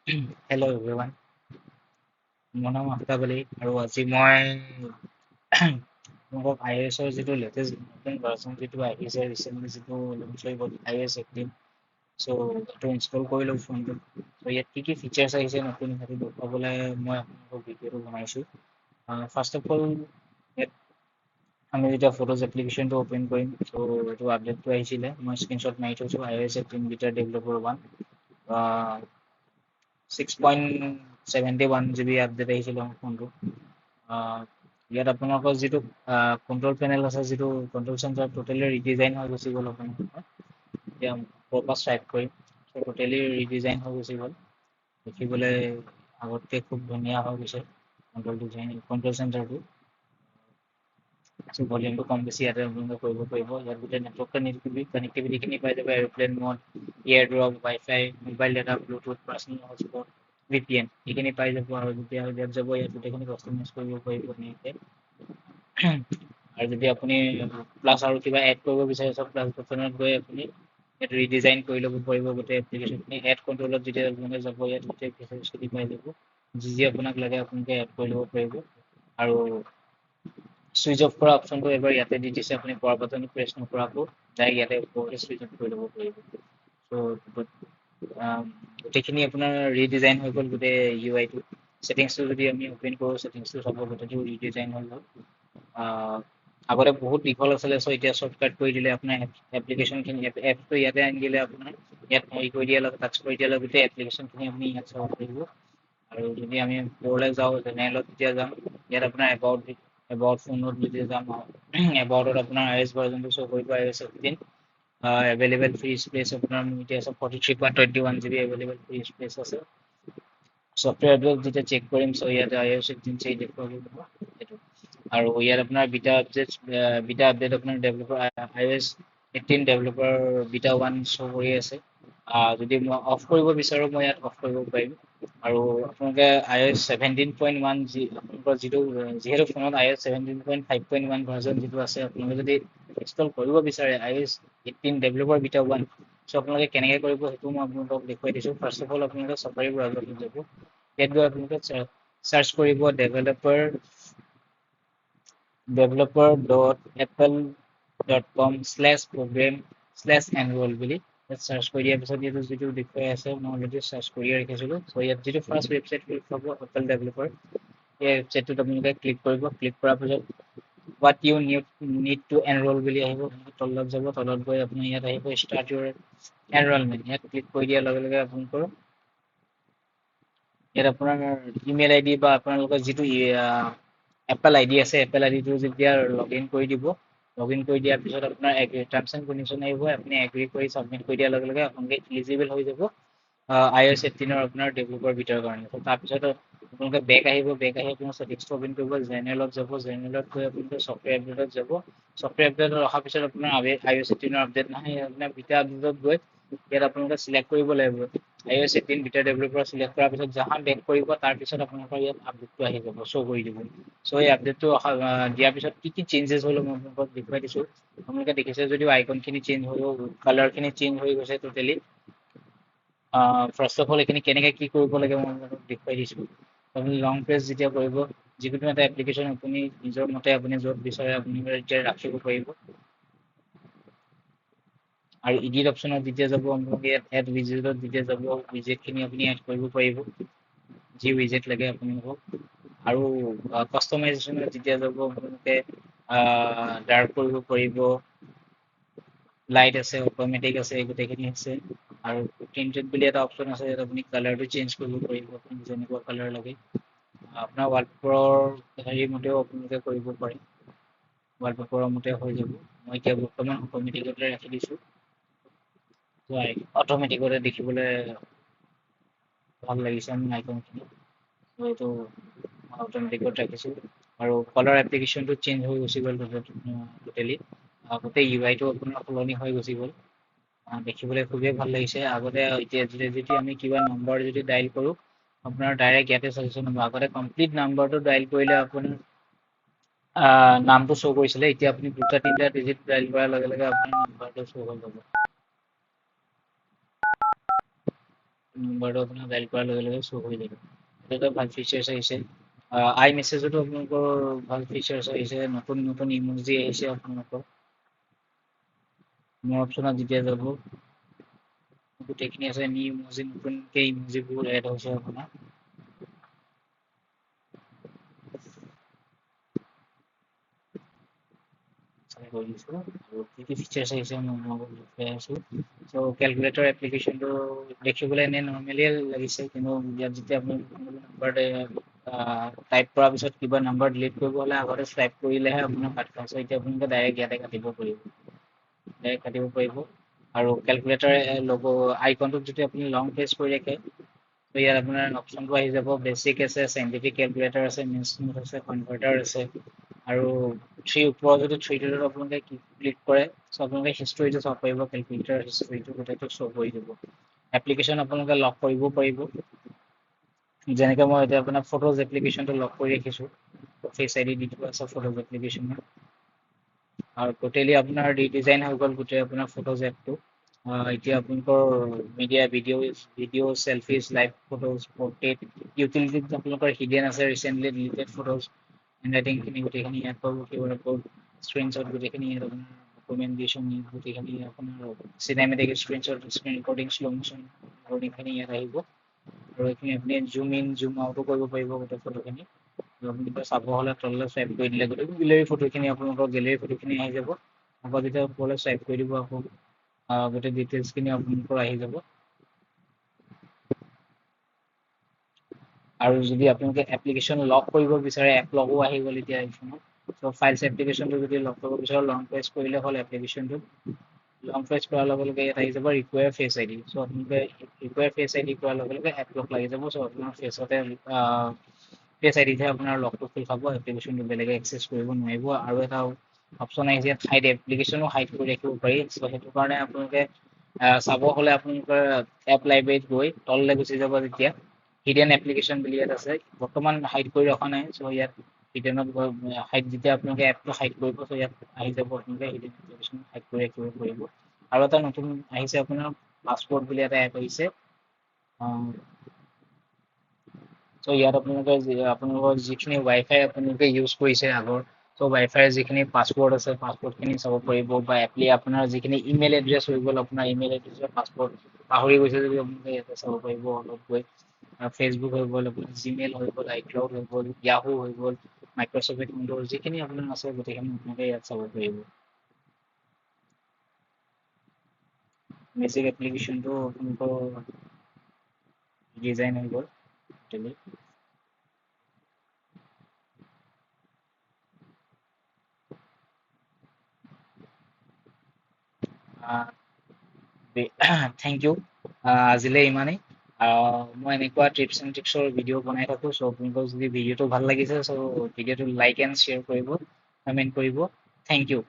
Hello everyone, মোৰ নাম আফতাব আলী আৰু আজি মই তোমালোকক iOS ৰ যিটো লেটেষ্ট নতুন ভাৰ্চন যিটো আহিছে ৰিচেণ্টলি যিটো লঞ্চ হৈ গ'ল iOS 18 চ' সেইটো ইনষ্টল কৰিলোঁ ফোনটোত। চ' ইয়াত কি কি ফিচাৰ্ছ আহিছে নতুন সেইটো দেখুৱাবলৈ মই আপোনালোকক ভিডিঅ'টো বনাইছোঁ। ফাৰ্ষ্ট অফ অল ইয়াত আমি যেতিয়া ফটোজ এপ্লিকেশ্যনটো অ'পেন কৰিম চ' এইটো আপডেটটো আহিছিলে মই স্ক্ৰীনশ্বট মাৰি থৈছোঁ iOS 18 beta developer 1 6.71 GB update আহিছিলে মোৰ ফোনটো। ইয়াত আপোনালোকৰ যিটো কণ্ট্ৰল পেনেল আছে যিটো কণ্ট্ৰল চেণ্টাৰ টোটেলি ৰিডিজাইন হৈ গুচি গ'ল আপোনালোকৰ। এতিয়া পৰা ষ্টাৰ্ট কৰিম টোটেলি ৰিডিজাইন হৈ গুচি গ'ল। দেখিবলৈ আগতকৈ খুব ধুনীয়া হৈ গৈছে কণ্ট্ৰল চেণ্টাৰটো। ভলিউমটো কম বেছি ইয়াতে আপোনালোকে কৰিব পাৰিব। ইয়াত গোটেই নেটৱৰ্ক কানেক্টিভিটিখিনি পাই যাব, aeroplane mod, AirDrop, wifi, mobile data, Bluetooth, personal hotspot, VPN এইখিনি পাই যাব। আৰু যেতিয়া ইয়াত যাব ইয়াত গোটেইখিনি কাষ্টমাইজ কৰিব পাৰিব ধুনীয়াকৈ। আৰু যদি আপুনি প্লাছ আৰু কিবা এড কৰিব বিচাৰিছে প্লাছ বাটনত গৈ আপুনি ইয়াত ৰিডিজাইন কৰি ল'ব পাৰিব গোটেই এপ্লিকেশ্যনখিনি। এড কণ্ট্ৰলত যেতিয়া আপোনালোকে যাব ইয়াত গোটেই ফিচাৰ্ছখিনি পাই যাব, যি আপোনাক লাগে আপোনালোকে এড কৰি ল'ব পাৰিব। আৰু ছুইচ অফ কৰা অপশ্যনটো এবাৰ ইয়াতে দি দিছে, আপুনি পাৱাৰ বাটন প্ৰেছ নকৰাকৈ ডাইৰেক্ট ইয়াতে ওপৰতে ছুইচ অফ কৰি ল'ব পাৰিব। চ' গোটেইখিনি আপোনাৰ ৰিডিজাইন হৈ গ'ল গোটেই UI টো। ছেটিংছটো যদি আমি অ'পেন কৰোঁ ছেটিংছটো চাব গোটেইটো ৰিডিজাইন হৈ গ'ল। আগতে বহুত দীঘল আছিলে চ' এতিয়া শ্বৰ্টকাট কৰি দিলে আপোনাৰ এপ্লিকেশ্যনখিনি এপটো ইয়াতে আনি দিলে আপোনাৰ ইয়াত হেৰি কৰি দিয়াৰ লগত টাচ কৰি দিয়াৰ লগত গোটেই এপ্লিকেশ্যনখিনি আপুনি ইয়াত চাব পাৰিব। আৰু যদি আমি ওপৰলৈ যাওঁ জেনেৰেলত যেতিয়া যাম ইয়াত আপোনাৰ এবাউট ফোনত যেতিয়া যাম এবাউটত আপোনাৰ iOS ভাৰ্জনটো শ্ব' কৰিব iOS 18 এভেইলেবল ফ্ৰী স্পেচ আপোনাৰ এতিয়া আছে 43.21 GB এভেইলেবল ফ্ৰী স্পেচ আছে। ছফ্টৱেৰ আপডেট যেতিয়া চেক কৰিম চ' ইয়াতে iOS 18 চেক দেখুৱাব সেইটো। আৰু ইয়াত আপোনাৰ বিটা আপডেট আপোনাৰ developer iOS 18 developer beta 1 show' কৰি আছে। যদি মই অফ কৰিব বিচাৰোঁ মই ইয়াত অফ কৰিব পাৰিম। আৰু আপোনালোকে iOS 17.1 আপোনালোকৰ যিহেতু ফোনত iOS 17.5.1 ভাৰ্জন যিটো আছে আপোনালোকে যদি ইনষ্টল কৰিব বিচাৰে iOS 18 ডেভেলপাৰ বিটা 1 চ' আপোনালোকে কেনেকৈ কৰিব সেইটো মই আপোনালোকক দেখুৱাই দিছোঁ। ফাৰ্ষ্ট অফ অল আপোনালোকে চাফাৰী ব্ৰাউজাৰটোত যাব, ইয়াত গৈ আপোনালোকে চাৰ্চ কৰিব developer.apple.com/program/enroll বুলি ইয়াত চাৰ্চ কৰি দিয়াৰ পিছত ইয়াত যিটো দেখুৱাই আছে মই অলৰেডি চাৰ্চ কৰিয়ে ৰাখিছিলোঁ। চ' ইয়াত যিটো ফাৰ্ষ্ট ৱেবছাইট ক্লিক হ'ব এপল ডেভেলপাৰ, এই ৱেবছাইটটোত আপোনালোকে ক্লিক কৰিব। ক্লিক কৰাৰ পিছত what you need to enroll বুলি আহিব, তলত যাব, তলত গৈ আপুনি ইয়াত আহিব start your enrollment, ইয়াত ক্লিক কৰি দিয়াৰ লগে লগে আপোনালোকৰ ইয়াত আপোনাৰ ইমেইল আইডি বা আপোনালোকৰ যিটো এপল আইডি আছে এপল আইডিটো যেতিয়া লগ ইন কৰি দিব, লগ ইন কৰি দিয়াৰ পিছত আপোনাৰ টাৰ্মছ এণ্ড কণ্ডিশ্যন আহিব, আপুনি এগ্ৰী কৰি ছাবমিট কৰি দিয়াৰ লগে লগে আপোনালোকে ইলিজিবল হৈ যাব iOS 18 আপোনাৰ ডেভেলপাৰ বিটাৰ কাৰণে। তাৰপিছত আপোনালোকে বেক আহিব, বেক আহি আপোনাৰ ছেটিংছটো অ'পেন কৰিব, জেনেৰেলত যাব, জেনেৰেলত গৈ আপোনালোকে ছফ্টৱেৰ আপডেটত যাব, ছফ্টৱেৰ আপডেটত অহাৰ পিছত আপোনাৰ iOS 18 আপডেট নাহে, আপোনাৰ বিটা আপডেটত গৈ ইয়াত আপোনালোকে চিলেক্ট কৰিব লাগিব iOS 18 বিটা ডেভেলপাৰ চিলেক্ট কৰাৰ পিছত যাহা বেক কৰিব তাৰপিছত আপোনালোকৰ ইয়াত আপডেটটো আহি যাব, শ্ব' কৰি দিব। চ' এই আপডেটটো দিয়াৰ পিছত কি কি চেঞ্জেছ হ'লো মই আপোনালোকক দেখুৱাই দিছোঁ। আপোনালোকে দেখিছে যদিও আইকনখিনি চেঞ্জ হৈ গ'ল, কালাৰখিনি চেঞ্জ হৈ গৈছে টোটেলি। ফাৰ্ষ্ট অফ অল এইখিনি কেনেকৈ কি কৰিব লাগে মই আপোনালোকক দেখুৱাই দিছোঁ। আপুনি লং প্ৰেছ যেতিয়া কৰিব যিকোনো এটা এপ্লিকেশ্যন আপুনি নিজৰ মতে আপুনি য'ত বিচাৰে আপুনি এতিয়া ৰাখিব পাৰিব। আৰু ইডিট অপশ্যনত যেতিয়া যাব আপোনালোকে ইয়াত এড উইজেটত যেতিয়া যাব উইজেটখিনি আপুনি এড কৰিব পাৰিব, যি উইজেট লাগে আপোনালোকক। আৰু কাষ্টমাইজেশ্যনত যেতিয়া যাব আপোনালোকে ডাৰ্ক কৰিব পাৰিব, লাইট আছে, অট'মেটিক আছে, গোটেইখিনি আছে। আৰু প্ৰিণ্টেড বুলি এটা অপশ্যন আছে, ইয়াত আপুনি কালাৰটো চেঞ্জ কৰিব পাৰিব, আপুনি যেনেকুৱা কালাৰ লাগে। আপোনাৰ ৱালপেপাৰৰ হেৰি মতেও আপোনালোকে কৰিব পাৰে, ৱালপেপাৰৰ মতে হৈ যাব। মই এতিয়া বৰ্তমান অট'মেটিকতে ৰাখি দিছোঁ, অট'মেটিকতে দেখিবলৈ ভাল লাগিছে মোৰ আইকনখিনি, এইটো অট'মেটিকত ৰাখিছোঁ। আৰু কালাৰ এপ্লিকেশ্যনটো চেঞ্জ হৈ গুচি গ'ল টোটেলি, গোটেই UI টো আপোনাৰ সলনি হৈ গুচি গ'ল, দেখিবলৈ খুবেই ভাল লাগিছে। আগতে এতিয়া যদি আমি কিবা নম্বৰ যদি ডাইল কৰোঁ আপোনাৰ ডাইৰেক্ট ইয়াতে ছাজেশ্যন হ'ব। আগতে কমপ্লিট নাম্বাৰটো ডাইল কৰিলে আপোনাৰ নামটো শ্ব' কৰিছিলে, এতিয়া আপুনি 2-3টা ডিজিট ডাইল কৰাৰ লগে লগে আপোনাৰ নাম্বাৰটো শ্ব' হৈ যাব। নম্বৰটো আপোনাৰ ডাইল কৰাৰ লগে লগে শ্ব' হৈ যাব। সেইটো ভাল ফিচাৰ্ছ আহিছে। আই মেছেজতো আপোনালোকৰ ভাল ফিচাৰ্ছ আহিছে, নতুন নতুন ইমোজি আহিছে আপোনালোকৰ। মোৰ অপশ্যনত যেতিয়া যাব গোটেইখিনি আছে, ইমোজি নতুনকৈ ইমোজিবোৰ এড হৈছে আপোনাৰ। কৰিছোঁ আৰু কি কি ফিচাৰ্ছ আহিছে মই দেখুৱাই আছোঁ। চ' কেলকুলেটৰ এপ্লিকেশ্যনটো দেখিবলৈ এনেই নৰ্মেলিয়ে লাগিছে, কিন্তু ইয়াত যেতিয়া আপুনি নাম্বাৰ টাইপ কৰাৰ পিছত কিবা নাম্বাৰ ডিলিট কৰিব হ'লে আগতে স্ৱাইপ কৰিলেহে আপোনাৰ কাট খায়। চ' এতিয়া আপোনালোকে ডাইৰেক্ট ইয়াতে কাটিব পাৰিব। আৰু কেলকুলেটৰ আইকনটোত যদি আপুনি লং প্ৰেছ কৰি ৰাখে, ত' ইয়াত আপোনাৰ অপশ্যনটো আহি যাব, বেচিক আছে, চাইণ্টিফিক কেলকুলেটাৰ আছে, মিনছ আছে, কনভাৰ্টাৰ আছে। আৰু ওপৰত যদি থ্ৰী ডটত আপোনালোকে ক্লিক কৰে, চ' আপোনালোকে হিষ্ট্ৰীটো চাব পাৰিব, কেলকুলেটাৰ হিষ্ট্ৰীটো গোটেইটো শ্ব' কৰি দিব। এপ্লিকেশ্যন আপোনালোকে লক কৰিব পাৰিব। যেনেকৈ মই এতিয়া আপোনাৰ ফটোজ এপ্লিকেশ্যনটো লক কৰি ৰাখিছোঁ, ফেচ আই ডি দি থোৱা আছে ফটোজ এপ্লিকেশ্যনত। আৰু টোটেলি আপোনাৰ ৰিডিজাইন হৈ গ'ল গোটেই আপোনাৰ ফটোজ এপটো। এতিয়া আপোনালোকৰ media video' selfies, live photos, portrait, ইউটিলিটিত আপোনালোকৰ হিডেন আছে, ৰিচেণ্টলি ডিলিটেড ফটোজ, হেণ্ডৰাইটিংখিনি গোটেইখিনি ইয়াত পাব, কিউআৰ ক'ড, স্ক্ৰীনশ্বট গোটেইখিনি ইয়াত আপোনাৰ ডকুমেণ্টেশ্যন গোটেইখিনি আপোনাৰ cinematic screenshot, screen recording, slow' motion ৰেকৰ্ডিংখিনি ইয়াত আহিব। আৰু এইখিনি আপুনি জুম ইন জুম আউটো কৰিব পাৰিব গোটেই ফটোখিনি। আপুনি চাব হ'লে তললৈ স্ৱাইপ কৰি দিলে গোটেই গেলেৰী ফটোখিনি আপোনালোকৰ গেলেৰী ফটোখিনি আহি যাব। আকৌ যেতিয়া ওপৰলৈ স্ৱাইপ কৰি দিব, আকৌ গোটেই ডিটেইলছখিনি আপোনালোকৰ আহি যাব। আৰু যদি আপোনালোকে এপ্লিকেশ্যন লক কৰিব বিচাৰে, এপ লগো আহি গ'ল এতিয়া আইফোনত। চ' ফাইলছ এপ্লিকেশ্যনটো যদি লক কৰিব বিচাৰে, লং প্ৰেছ কৰিলে হ'ল এপ্লিকেশ্যনটো। লং প্ৰেছ কৰাৰ লগে লগে ইয়াত আহি যাব ৰিকুৱায়াৰ ফেচ আই ডি। চ' আপোনালোকে ৰিকুৱায়াৰ ফেচ আই ডি কৰাৰ লগে লগে এপ লক লাগি যাব। চ' আপোনাৰ ফেচ আই ডিতহে আপোনাৰ লকটো খোল খাব, এপ্লিকেশ্যনটো বেলেগে এক্সেছ কৰিব নোৱাৰিব। আৰু এটা অপশ্যন আহিছে ইয়াত হাইড এপ্লিকেশ্যনো হাইড কৰি ৰাখিব পাৰি। চ' সেইটো কাৰণে আপোনালোকে চাব হ'লে আপোনালোকৰ এপ লাইব্ৰেৰীত গৈ তললৈ গুচি যাব, যেতিয়া হিডেন এপ্লিকেশ্যন বুলি ইয়াত আছে, বৰ্তমান হাইড কৰি ৰখা নাই। চ' ইয়াত হিডেনত যেতিয়া আপোনালোকে এপটো হাইড কৰিব, চ' ইয়াত আহি যাব, আপোনালোকে হিডেন এপ্লিকেশ্যন হাইড কৰি ৰাখিব পাৰিব। আৰু এটা নতুন আহিছে আপোনাৰ পাছপৰ্ট বুলি এটা এপ আহিছে। চ' ইয়াত আপোনালোকৰ যিখিনি ৱাইফাই আপোনালোকে ইউজ কৰিছে আগৰ, চ' ৱাইফাইৰ যিখিনি পাছৱৰ্ড আছে, পাছৱৰ্ডখিনি চাব পাৰিব। বা আপোনাৰ যিখিনি ইমেইল এড্ৰেছ হৈ গ'ল, আপোনাৰ ইমেইল এড্ৰেছৰ পাছৱৰ্ড পাহৰি গৈছে যদি আপোনালোকে ইয়াতে চাব পাৰিব অলপ গৈ। ফেচবুক হৈ গ'ল, আপোনাৰ জিমেইল হৈ গ'ল, আইক্লাউড হৈ গ'ল, য়াহু হৈ গ'ল, মাইক্ৰ'ছফ্ট উইণ্ড'জ, যিখিনি আপোনাৰ আছে গোটেইখিনি আপোনালোকে ইয়াত চাব পাৰিব। বেছিক এপ্লিকেশ্যনটো আপোনালোকৰ ডিজাইন হৈ গ'ল টোটেলি। Thank U. আজিলৈ ইমানেই। মই এনেকুৱা টিপছ এণ্ড ট্ৰিক্সৰ ভিডিঅ' বনাই থাকোঁ। চ' আপোনালোকৰ যদি ভিডিঅ'টো ভাল লাগিছে, চ' ভিডিঅ'টো লাইক এণ্ড শ্বেয়াৰ কৰিব, কমেণ্ট কৰিব। Thank U.